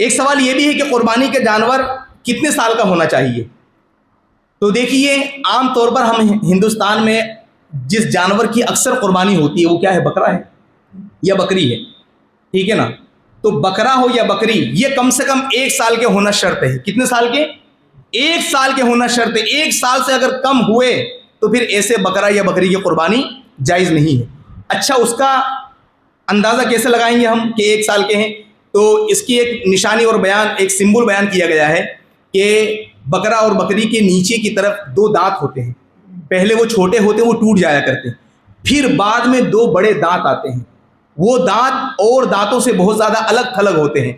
ایک سوال یہ بھی ہے کہ قربانی کے جانور کتنے سال کا ہونا چاہیے؟ تو دیکھیے عام طور پر ہم ہندوستان میں جس جانور کی اکثر قربانی ہوتی ہے وہ کیا ہے؟ بکرا ہے یا بکری ہے، ٹھیک ہے نا؟ تو بکرا ہو یا بکری یہ کم سے کم 1 سال کے ہونا شرط ہے۔ کتنے سال کے؟ 1 سال کے ہونا شرط ہے۔ 1 سال سے اگر کم ہوئے تو پھر ایسے بکرا یا بکری کی قربانی جائز نہیں ہے۔ اچھا، اس کا اندازہ کیسے لگائیں گے ہم کہ 1 سال کے ہیں؟ تو اس کی ایک نشانی اور بیان، ایک سمبل بیان کیا گیا ہے کہ بکرا اور بکری کے نیچے کی طرف 2 دانت ہوتے ہیں۔ پہلے وہ چھوٹے ہوتے ہیں، وہ ٹوٹ جایا کرتے ہیں، پھر بعد میں 2 بڑے دانت آتے ہیں۔ وہ دانت اور دانتوں سے بہت زیادہ الگ تھلگ ہوتے ہیں۔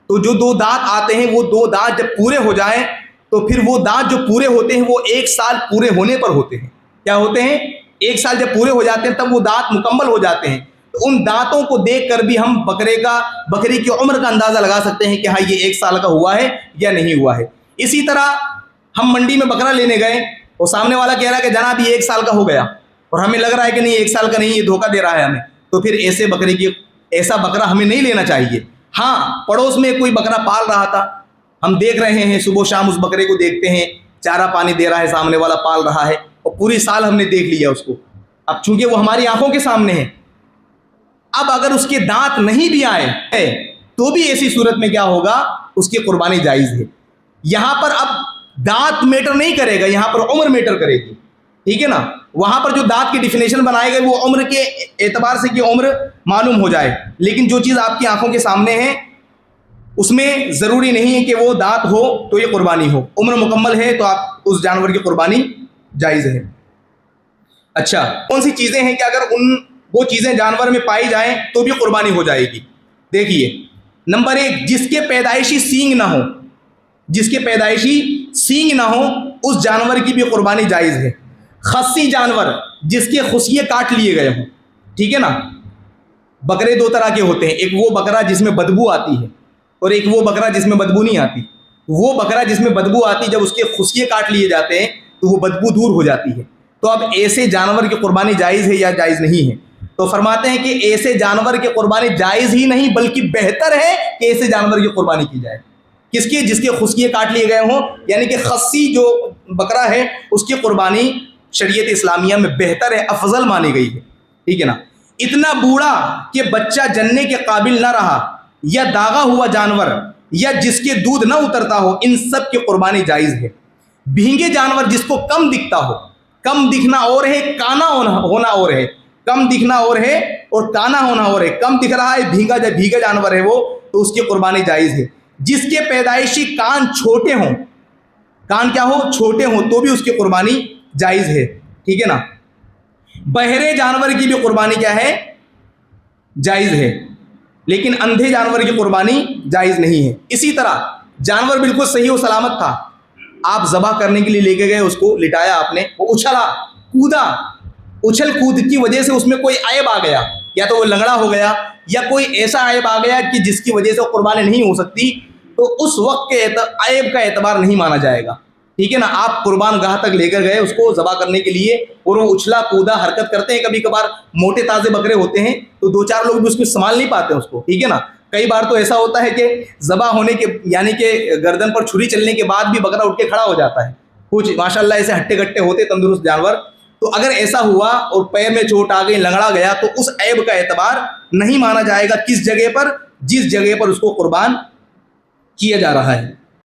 تو جو 2 دانت آتے ہیں، وہ 2 دانت جب پورے ہو جائیں تو پھر وہ دانت جو پورے ہوتے ہیں وہ 1 سال پورے ہونے پر ہوتے ہیں۔ کیا ہوتے ہیں؟ 1 سال جب پورے ہو جاتے ہیں تب وہ دانت مکمل ہو جاتے ہیں۔ تو ان دانتوں کو دیکھ کر بھی ہم بکری کی عمر کا اندازہ لگا سکتے ہیں کہ ہاں یہ 1 سال کا ہوا ہے یا نہیں ہوا ہے۔ اسی طرح ہم منڈی میں بکرا لینے گئے اور سامنے والا کہہ رہا ہے کہ جناب یہ 1 سال کا ہو گیا، اور ہمیں لگ رہا ہے کہ نہیں 1 سال کا نہیں، یہ دھوکہ دے رہا ہے ہمیں، تو پھر ایسا بکرا ہمیں نہیں لینا چاہیے۔ ہاں، پڑوس میں کوئی بکرا پال رہا تھا، ہم دیکھ رہے ہیں، صبح و شام اس بکرے کو دیکھتے ہیں، چارہ پانی دے رہا ہے، سامنے والا پال رہا ہے، اور پوری سال ہم نے دیکھ لیا اس کو۔ اب چونکہ وہ ہماری آنکھوں کے سامنے ہے، اب اگر اس کے دانت نہیں بھی آئے تو بھی ایسی صورت میں کیا ہوگا؟ اس کی قربانی جائز ہے۔ یہاں پر اب دانت میٹر نہیں کرے گا، یہاں پر عمر میٹر کرے گی، ٹھیک ہے نا؟ وہاں پر جو دانت کی ڈیفینیشن بنائے گئے وہ عمر کے اعتبار سے کہ عمر معلوم ہو جائے، لیکن جو چیز آپ کی آنکھوں کے سامنے ہے اس میں ضروری نہیں ہے کہ وہ دانت ہو تو یہ قربانی ہو۔ عمر مکمل ہے تو آپ اس جانور کی قربانی جائز ہے۔ اچھا، کون سی چیزیں ہیں کہ اگر وہ چیزیں جانور میں پائی جائیں تو بھی قربانی ہو جائے گی؟ دیکھیے، نمبر 1، جس کے پیدائشی سینگ نہ ہو، جس کے پیدائشی سینگ نہ ہو اس جانور کی بھی قربانی جائز ہے۔ خصی جانور جس کے خصیے کاٹ لیے گئے ہوں، ٹھیک ہے نا؟ بکرے 2 طرح کے ہوتے ہیں، ایک وہ بکرا جس میں بدبو آتی ہے اور ایک وہ بکرا جس میں بدبو نہیں آتی۔ وہ بکرا جس میں بدبو آتی، جب اس کے خصیے کاٹ لیے جاتے ہیں تو وہ بدبو دور ہو جاتی ہے۔ تو اب ایسے جانور کی قربانی جائز ہے یا جائز نہیں ہے؟ تو فرماتے ہیں کہ ایسے جانور کی قربانی جائز ہی نہیں بلکہ بہتر ہے کہ ایسے جانور کی قربانی کی جائے۔ کس کی؟ جس کے خصیے کاٹ لیے گئے ہوں، یعنی کہ خصی جو بکرا ہے اس کی قربانی شریعت اسلامیہ میں بہتر ہے، افضل مانی گئی ہے، ٹھیک ہے نا؟ اتنا بوڑھا کہ بچہ جننے کے قابل نہ رہا، یا داغا ہوا جانور، یا جس کے دودھ نہ اترتا ہو، ان سب کی قربانی جائز ہے۔ بھینگے جانور جس کو کم دکھتا ہو، کم دکھنا اور ہے، کانا ہونا اور ہے، کم دکھنا اور ہے اور کانا ہونا اور ہے۔ کم دکھ رہا ہے، بھیگا جانور ہے وہ، تو اس کی قربانی جائز ہے۔ جس کے پیدائشی کان چھوٹے ہوں، کان کیا ہو؟ چھوٹے ہوں، تو بھی اس کی قربانی جائز ہے، ٹھیک ہے نا؟ بہرے جانور کی بھی قربانی کیا ہے؟ جائز ہے، لیکن اندھے جانور کی قربانی جائز نہیں ہے۔ اسی طرح جانور بالکل صحیح و سلامت تھا، آپ ذبح کرنے کے لیے لے کے گئے، اس کو لٹایا آپ نے، وہ اچھلا کودا، اچھل کود کی وجہ سے اس میں کوئی عیب آ گیا، یا تو وہ لنگڑا ہو گیا یا کوئی ایسا عیب آ گیا کہ جس کی وجہ سے وہ قربانی نہیں ہو سکتی، تو اس وقت کے عیب کا اعتبار نہیں مانا جائے گا، ٹھیک ہے نا؟ آپ قربان گاہ تک لے کر گئے اس کو ذبح کرنے کے لیے، اور وہ اچھلا کودا حرکت کرتے ہیں، کبھی کبھار موٹے تازے بکرے ہوتے ہیں تو 2-4 لوگ بھی اس کو سنبھال نہیں پاتے اس کو، ٹھیک ہے نا؟ کئی بار تو ایسا ہوتا ہے کہ ذبح ہونے کے یعنی کہ گردن پر چھری چلنے کے بعد بھی بکرا اٹھ کے کھڑا ہو جاتا ہے، کچھ ماشاءاللہ ایسے ہٹے گٹے ہوتے تندرست جانور۔ تو اگر ایسا ہوا اور پیر میں چوٹ آ گئی، لنگڑا گیا، تو اس عیب کا اعتبار نہیں مانا جائے گا۔ کس جگہ پر؟ جس جگہ پر اس کو قربان کیا جا رہا ہے۔